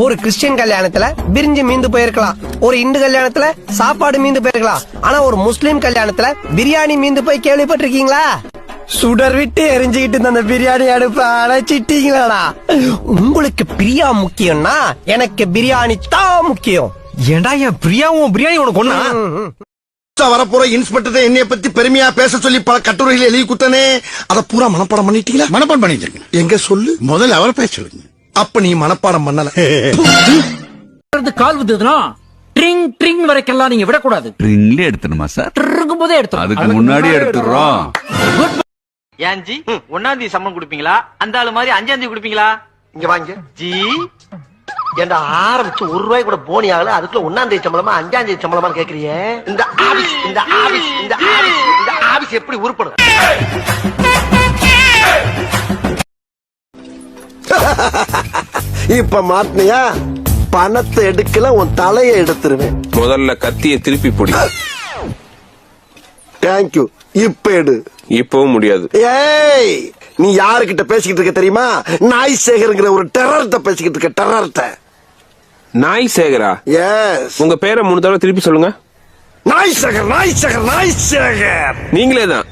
ஒரு கிறிஸ்டியன் கல்யாணத்துல பிரிஞ்சு மீந்து போயிருக்கலாம், ஒரு இந்து கல்யாணத்துல சாப்பாடு மீந்து போயிருக்கலாம், ஆனா ஒரு முஸ்லீம் கல்யாணத்துல பிரியாணி மீந்து போய் கேள்விப்பட்டிருக்கீங்களா? சுடர் விட்டு எரிஞ்சுக்கிட்டு அந்த பிரியாணி அடுப்ப அணைச்சிட்டீங்களாடா. உங்களுக்கு பிரியா முக்கியம்னா எனக்கு பிரியாணி தான் முக்கியம். ஏண்டா என் பிரியாவும் பிரியாணி உனக்கு ஒண்ணா? வரப்போற இன்ஸ்பெக்டர் என்னைய பத்தி பெருமையா பேச சொல்லி பல கட்டுரைகள் எழுதி குத்தனே, அத பூரா மனப்பாடம் பண்ணிட்டீங்களா? மனப்பாடம் பண்ணிட்டு எங்க சொல்லு, முதல்ல அவர் பேச சொல்லுங்க. அப்ப நீ மனப்பாடம் பண்ணல. கால் வித்துதுன்னா ட்ரிங் ட்ரிங் வரைக்கெல்லாம் நீங்க விடக்கூடாது. ட்ரிங்ல எடுத்துணுமா சார்? ட்ரிங்கும் போதே எடுத்து அதுக்கு முன்னாடி எடுத்துறோம். ஏன்ஜி 1ஆம் தேதி சம்பளம் கொடுப்பீங்களா, அந்த ஆளு மாதிரி 5ஆம் தேதி கொடுப்பீங்களா? இங்க வாங்க ஜி ஏண்டா ஆரம்பிச்சு ₹1 கூட போனி ஆகல, அதுக்குள்ள 1ஆம் தேதி சம்பளமா 5ஆம் தேதி சம்பளமா கேக்குறீங்க? இந்த ஆபீஸ் எப்படி உருப்படும்? இப்ப மாட்டினியா? பணத்தை எடுக்கல, உன் தலையை எடுத்துருவேன். முதல்ல கத்திய திருப்பி பிடி. தேங்க்யூ. இப்ப எடு. இப்பவும் முடியாது. ஏய், நீ யாருக்கிட்ட பேசிக்கிட்டு இருக்க தெரியுமா? நாய் சேகர்ங்கிற ஒரு டெரர்ட்ட பேசிக்கிட்டு இருக்க. டெரர்ட்ட. நாய் சேகரா? எஸ். உங்க பேரை 3 தடவை திருப்பி சொல்லுங்க. நாய் சேகர், நாய் சேகர், நாய் சேகர். நீங்களே தான்.